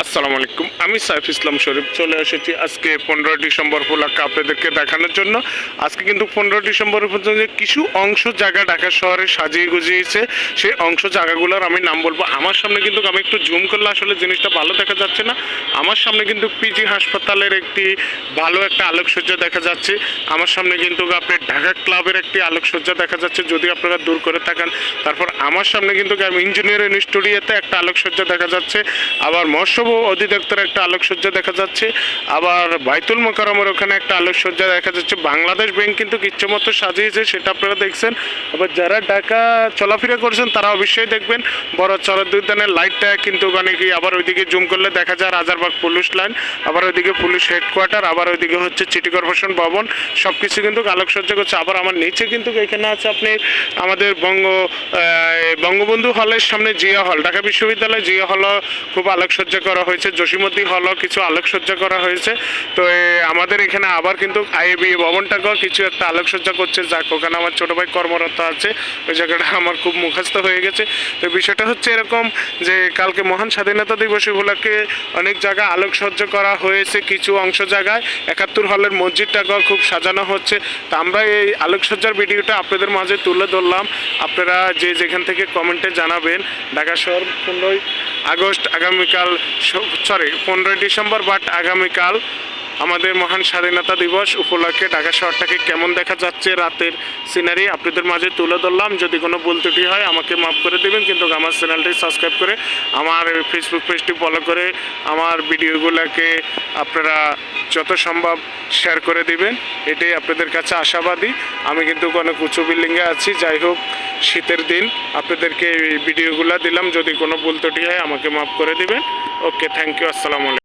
আসসালামু আলাইকুম, আমি সাইফ ইসলাম শরীফ চলে এসেছি আজকে 15 ডিসেম্বর উপলক্ষে আপনাদেরকে দেখানোর জন্য। আজকে কিন্তু 15 ডিসেম্বর পর্যন্ত কিছু অংশ জায়গা ঢাকা শহরে সাজিয়ে গুজিয়েছে, সেই অংশ জায়গাগুলোর আমি নাম বলবো। আমার সামনে কিন্তু আমি একটু জুম করলে আসলে জিনিসটা ভালো দেখা যাচ্ছে না। আমার সামনে কিন্তু পিজি হাসপাতালের একটি ভালো একটা আলোকসজ্জা দেখা যাচ্ছে। আমার সামনে কিন্তু আপনার ঢাকা ক্লাবের একটি আলোকসজ্জা দেখা যাচ্ছে, যদি আপনারা দূর করে থাকেন। তারপর আমার সামনে কিন্তু ইঞ্জিনিয়ারিং স্টুডিওতে একটা আলোকসজ্জা দেখা যাচ্ছে, আবার মৎস্য অধিদপ্তরের একটা আলোকসজ্জা দেখা যাচ্ছে, আবার বাইতুল মোকাররমের ওখানে একটা আলোকসজ্জা দেখা যাচ্ছে। বাংলাদেশ ব্যাংক কিন্তু ইচ্ছে মতো সাজিয়েছে, সেটা আপনারা দেখছেন। আবার যারা ঢাকা চলাফেরা করছেন তারা অবশ্যই দেখবেন বড় চরদ উদ্যানের লাইটটা কিন্তু অনেকই। আবার ওইদিকে জুম করলে দেখা যায় রাজারবাগ পুলিশ লাইন, আবার ওইদিকে পুলিশ হেডকোয়ার্টার, আবার ওইদিকে হচ্ছে সিটি কর্পোরেশন ভবন, সব কিছু কিন্তু আলোকসজ্জা করছে। আবার আমার নিচে কিন্তু এখানে আছে আপনি আমাদের বঙ্গবন্ধু হলের সামনে জিয়া হল, ঢাকা বিশ্ববিদ্যালয় জিয়া হল খুব আলোকসজ্জা করা হয়েছে। জসিমউদ্দিন হলও কিছু আলোকসজ্জা করা হয়েছে। তো আমাদের এখানে আবার কিন্তু আইএবি ভবনটাকেও কিছু একটা আলোকসজ্জা করছে, যাক ওখানে আমার ছোটো ভাই কর্মরত আছে, ওই জায়গাটা আমার খুব মুখস্থ হয়ে গেছে। তো বিষয়টা হচ্ছে এরকম যে কালকে মহান স্বাধীনতা দিবস উপলক্ষে অনেক জায়গায় আলোকসজ্জা করা হয়েছে, কিছু অংশ জায়গায় 71 হলের মসজিদটাকেও খুব সাজানো হচ্ছে। তো আমরা এই আলোকসজ্জার ভিডিওটা আপনাদের মাঝে তুলে ধরলাম। আপনারা যে যেখান থেকে কমেন্টে জানাবেন। ঢাকা শহর 15 আগস্ট আগামীকাল, 15 ডিসেম্বর আগামীকাল আমাদের মহান স্বাধীনতা দিবস উপলক্ষে ঢাকা শহরটাকে কেমন দেখা যাচ্ছে রাতের সিনারি আপনাদের মাঝে তুলে ধরলাম। যদি কোনো ভুল ত্রুটি হয় আমাকে মাফ করে দেবেন, কিন্তু আমার চ্যানেলটি সাবস্ক্রাইব করে আমার ফেসবুক পেজটি ফলো করে আমার ভিডিওগুলোকে আপনারা যত সম্ভব শেয়ার করে দিবেন, এটাই আপনাদের কাছে আশাবাদী। আমি কিন্তু অনেক উঁচু বিল্ডিংয়ে আছি। যাই হোক, শীতের দিন আপনাদেরকে এই ভিডিওগুলো দিলাম, যদি কোনো ভুল ত্রুটি হয় আমাকে মাফ করে দিবেন। ওকে, থ্যাংক ইউ, আসসালামু আলাইকুম।